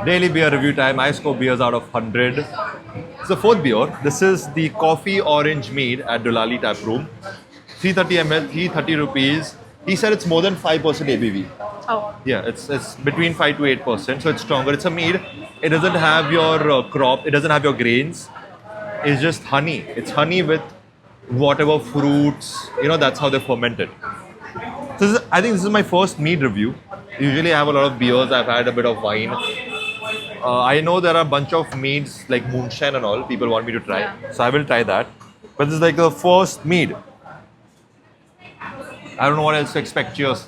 Daily beer review time. I score beers out of 100. It's the fourth beer. This is the coffee orange mead at Dolali Tap Room. 330 ml, 330 rupees. He said it's more than 5% ABV. Oh, Yeah, it's between 5 to 8%, so it's stronger. It's a mead. It doesn't have your crop. It doesn't have your grains. It's just honey. It's honey with whatever fruits. That's how they ferment it. So I think this is my first mead review. Usually I have a lot of beers. I've had a bit of wine. I know there are a bunch of meads like moonshine and all. People want me to try, Yeah. so I will try that. But this is like the first mead. I don't know what else to expect. Cheers.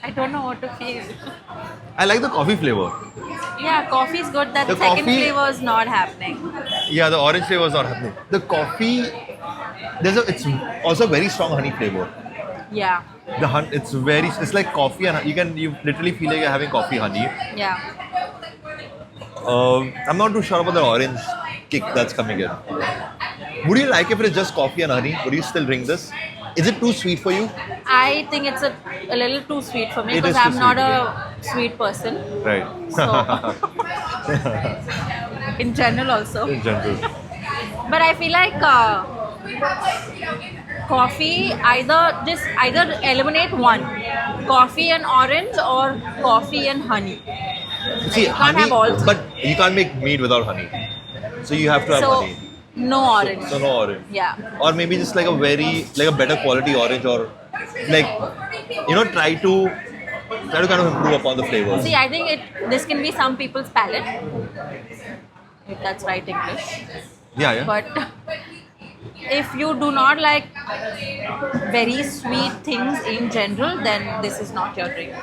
I don't know what to feel. I like the coffee flavor. Yeah, coffee is good. That The second coffee- flavor is not happening. Yeah, the orange flavor is not happening. The coffee, it's also very strong honey flavor. Yeah, It's like coffee and you literally feel like you're having coffee honey. yeah. I'm not too sure about the orange kick that's coming in. Would you like if it is just coffee and honey? Would you still drink this? Is it too sweet for you? I think it's a little too sweet for me It because is too I'm not sweet, a sweet person. Right. So, in general also. In general. But I feel like coffee either eliminate one, coffee and orange or coffee and honey. See, You can't have all three. but you can't make mead without honey. So you have to have So honey. no orange. So no orange. Yeah. Or maybe just like a better quality orange, or like try to kind of improve upon the flavors. See, I think this can be some people's palate, if that's right English. Yeah. But if you do not like very sweet things in general, then this is not your drink.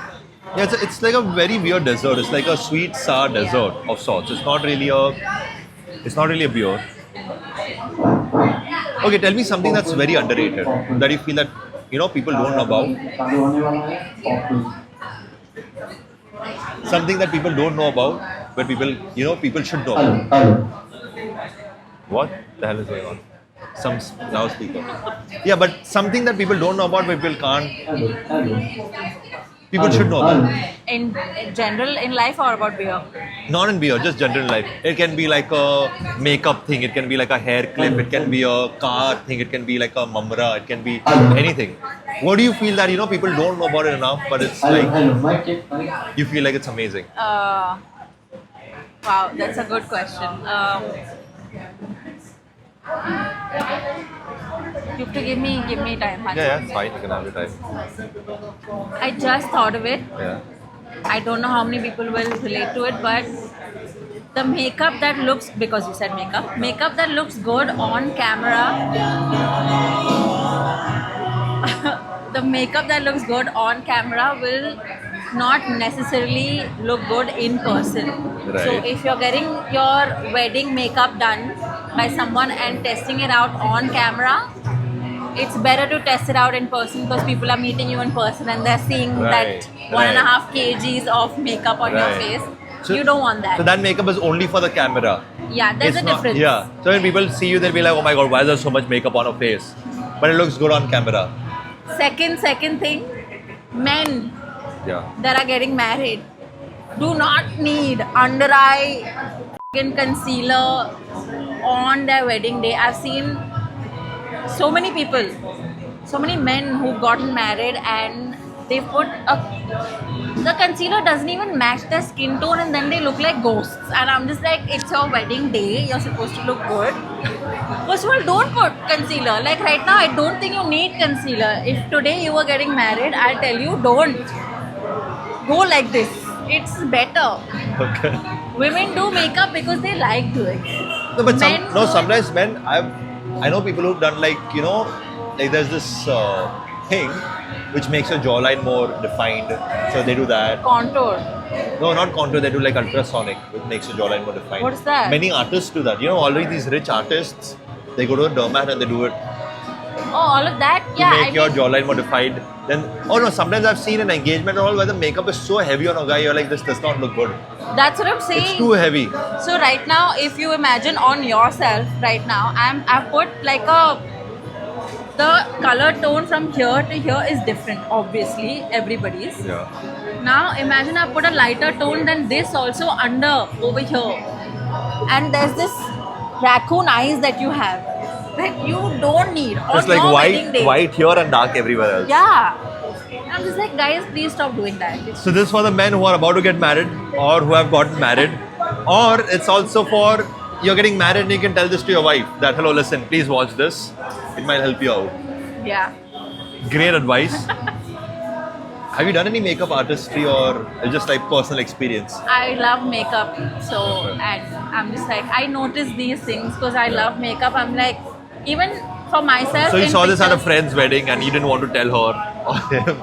Yeah, it's like a very weird dessert. It's like a sweet sour dessert of sorts. It's not really a beer. Okay, tell me something that's very underrated that you feel that people don't know about. Something that people don't know about, but people should know about. What the hell is going on? Some loudspeaker. Yeah, but something that people don't know about, but people should know about. In general, in life or about beer? Not in beer, just general life. It can be like a makeup thing, it can be like a hair clip, it can be a car thing, it can be like a mumra, it can be anything. What do you feel that people don't know about it enough, but it's like you feel like it's amazing? Wow, that's a good question. You have to give me time. Hansi. Yeah, it's fine. You can have your time. I just thought of it. Yeah. I don't know how many people will relate to it, but the makeup that looks, because you said makeup that looks good on camera, the makeup that looks good on camera will not necessarily look good in person. Right. So if you're getting your wedding makeup done by someone and testing it out on camera, it's better to test it out in person because people are meeting you in person and they're seeing Right, that 1.5 kgs of makeup on your Right. face. So- You don't want that. So that makeup is only for the camera. Yeah, there's It's a not- difference. Yeah. So when people see you, they'll be like, "Oh my God, why is there so much makeup on her face?" But it looks good on camera. Second thing, men Yeah. that are getting married do not need under eye concealer on their wedding day. I've seen so many people, so many men who've gotten married and they put the concealer doesn't even match their skin tone and then they look like ghosts. And I'm just like, it's your wedding day, you're supposed to look good. First of all, don't put concealer. Like right now, I don't think you need concealer. If today you were getting married, I'll tell you, don't. Go like this. It's better. Okay. Women do makeup because they like doing it. No, but Men don't. sometimes men. I know people who've done like there's this thing which makes your jawline more defined. So they do that. Contour. No, not contour. They do like ultrasonic, which makes your jawline more defined. What is that? Many artists do that. Already these rich artists, they go to a dermat and they do it. Oh, all of that? to Yeah, make your jawline more defined. Then, oh no, sometimes I've seen an engagement or all where the makeup is so heavy on a guy, you're like, this does not look good. that's what I'm saying. It's too heavy. So right now, if you imagine on yourself right now, I've put like the color tone from here to here is different, obviously, everybody's. Yeah. Now imagine I put a lighter tone than this also over here. And there's this raccoon eyes that you have that you don't need. On It's like your wedding day. white here and dark everywhere else. Yeah. I'm just like, guys, please stop doing that. So this is for the men who are about to get married or who have gotten married. Or it's also for you're getting married and you can tell this to your wife that, hello, listen, please watch this. It might help you out. Yeah. Great advice. Have you done any makeup artistry or just like personal experience? I love makeup. So, and I'm just like, I notice these things because I love makeup. I'm like, even for myself. So you in saw this at a pictures, friend's wedding and you didn't want to tell her or him.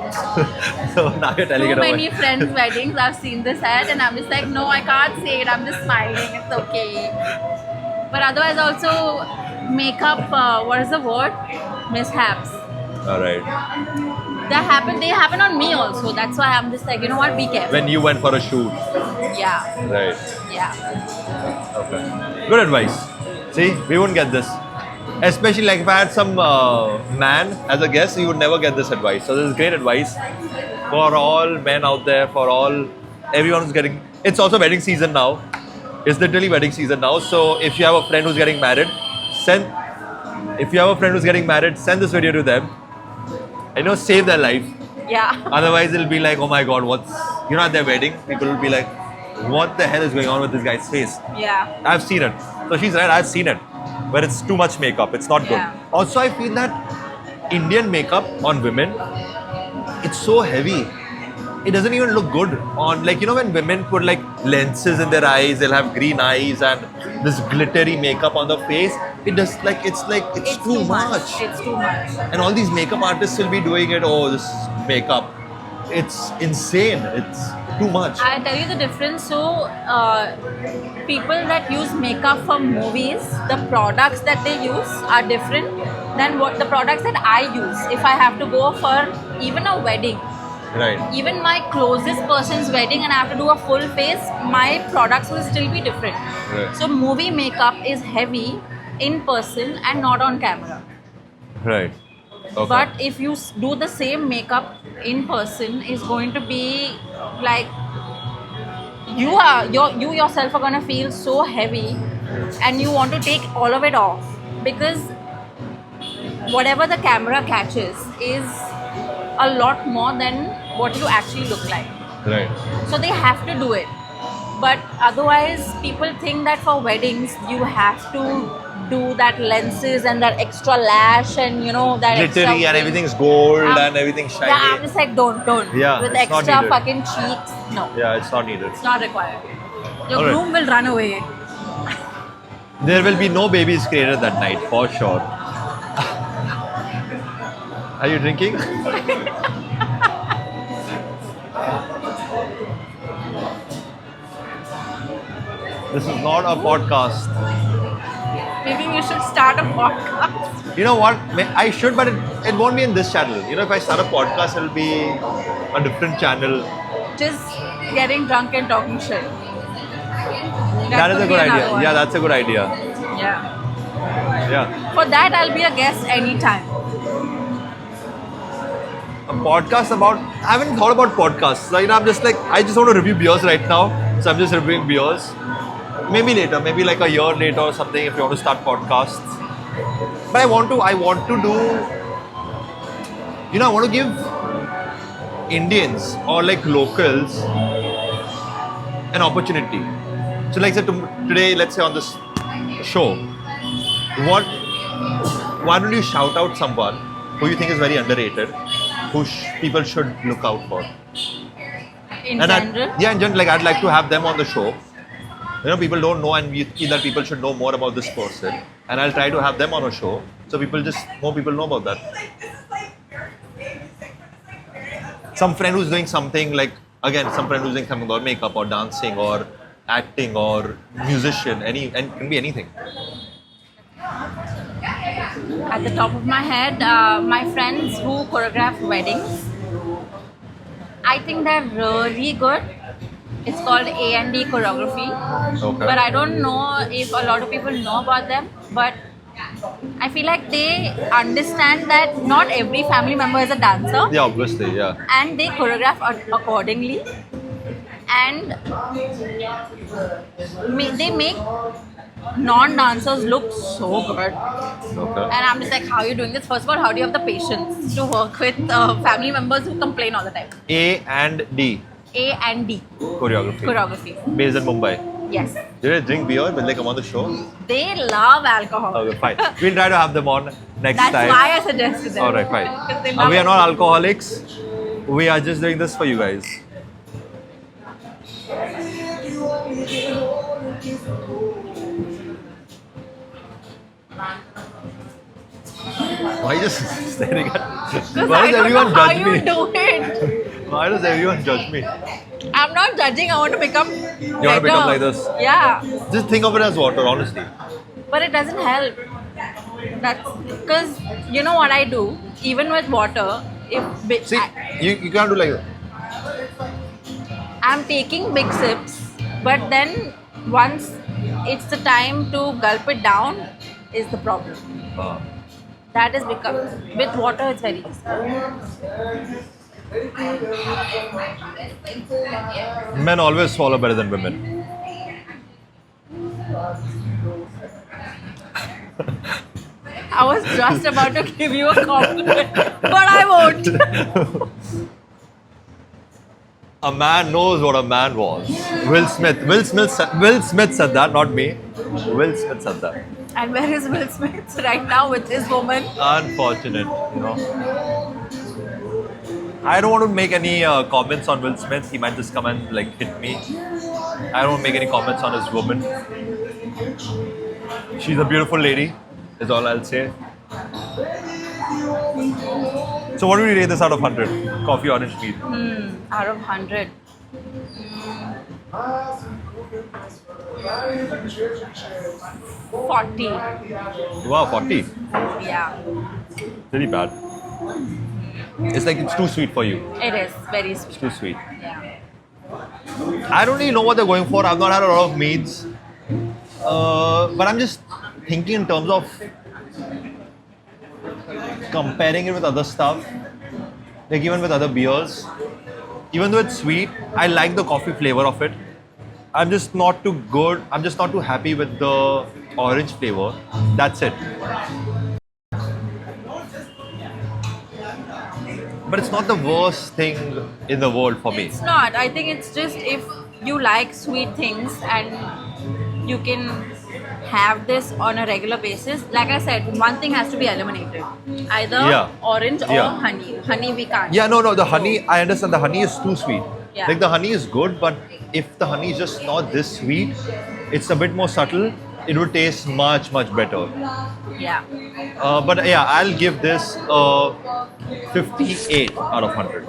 So now you're telling Too it many over. friends' weddings, I've seen this ad, and I'm just like, no, I can't say it. I'm just smiling. It's okay. But otherwise, also makeup. What is the word? Mishaps. Alright. They happen on me also. That's why I'm just like, you know what? Be careful. When you went for a shoot. Yeah. Right. Yeah. Okay. Good advice. See, we wouldn't get this. Especially like if I had some man as a guest, you would never get this advice. So this is great advice for all men out there, for everyone who's getting. It's also wedding season now. It's literally wedding season now. So if you have a friend who's getting married, send this video to them. Save their life. Yeah. Otherwise, it'll be like, oh my god, at their wedding, people will be like, what the hell is going on with this guy's face? Yeah. I've seen it. So she's right, I've seen it. Where it's too much makeup, it's not good. Yeah. Also, I feel that Indian makeup on women, it's so heavy. It doesn't even look good on, when women put like lenses in their eyes, they'll have green eyes and this glittery makeup on the face. It's too much. It's too much. And all these makeup artists will be doing it, this makeup. It's insane. It's too much. I'll tell you the difference. So, people that use makeup for movies, the products that they use are different than what the products that I use. If I have to go for even a wedding, Right. even my closest person's wedding and I have to do a full face, my products will still be different. Right. So, movie makeup is heavy in person and not on camera. Right. Okay. But if you do the same makeup in person, is going to be like you yourself are gonna feel so heavy, and you want to take all of it off because whatever the camera catches is a lot more than what you actually look like. Right. So they have to do it. But otherwise, people think that for weddings you have to do that lenses and that extra lash and that extra Glittery and everything's gold and everything's shiny. Yeah, I'm just like don't. Yeah, with it's not extra needed. fucking cheeks, no, Yeah, it's not needed. it's not required. Your Alright. groom will run away. There will be no babies created that night, for sure. Are you drinking? This is not a podcast. Maybe we should start a podcast. You know what? I should, but it won't be in this channel. If I start a podcast, it'll be a different channel. Just getting drunk and talking shit. That is could a be good another idea. one. Yeah, that's a good idea. Yeah. Yeah. For that, I'll be a guest anytime. A podcast about. I haven't thought about podcasts. I'm just like, I just want to review beers right now. So I'm just reviewing beers. Maybe later, maybe like a year later or something if you want to start podcasts. But I want to do, I want to give Indians or like locals an opportunity. So like say today, let's say on this show, why don't you shout out someone who you think is very underrated, who people should look out for? In And general. in general, like I'd like to have them on the show. People don't know and we feel that people should know more about this person. And I'll try to have them on a show so more people know about that. Some friend who's doing something some friend who's doing something about makeup or dancing or acting or musician, and it can be anything. At the top of my head, my friends who choreograph weddings, I think they're really good. It's called A&D choreography. Okay. But I don't know if a lot of people know about them. But I feel like they understand that not every family member is a dancer. Yeah, obviously, yeah. And they choreograph accordingly. And they make non-dancers look so good. Okay. And I'm just like, how are you doing this? First of all, how do you have the patience to work with family members who complain all the time? A and D A&D choreography. choreography. Based in Mumbai. Yes. Did they drink beer? Will they come on the show? They love alcohol. Okay, fine. We'll try to have them on next That's time. why I suggested them. Alright, fine. Because they love We are it. not alcoholics. We are just doing this for you guys. Why are you just staring at me? Because Why I does don't know everyone how judge you me? do it. Why does everyone judge me? I'm not judging. I want to become. You want to become like this? Yeah, Just think of it as water, honestly. but it doesn't help. That's because you know what I do. Even with water, if See, you can't do like that. I'm taking big sips, but then once it's the time to gulp it down, is the problem. Ah. That is because with water it's very easy. Men always swallow better than women. I was just about to give you a compliment, but I won't. A man knows what a man was. Will Smith said that, not me. Will Smith said that. And where is Will Smith right now with his woman? Unfortunate, you know. I don't want to make any comments on Will Smith. He might just come and like hit me. I don't want to make any comments on his woman. She's a beautiful lady, is all I'll say. So what do you rate this out of 100? Coffee orange tea. Out of 100. 40. Wow, 40. Yeah, Really bad. It's like it's too sweet for you. it is very It's sweet. too sweet. Yeah. I don't really know what they're going for. I've not had a lot of meads. But I'm just thinking in terms of comparing it with other stuff. Like even with other beers. Even though it's sweet, I like the coffee flavor of it. I'm just not too good. I'm just not too happy with the orange flavor. That's it. But it's not the worst thing in the world for me. It's not. I think it's just if you like sweet things and you can have this on a regular basis. Like I said, one thing has to be eliminated. Either Yeah. orange or Yeah. honey. Honey we can't. Yeah, no, the honey, I understand the honey is too sweet. Yeah. Like the honey is good, but if the honey is just not this sweet, it's a bit more subtle, it would taste much, much better. Yeah. But yeah, I'll give this 58 out of 100.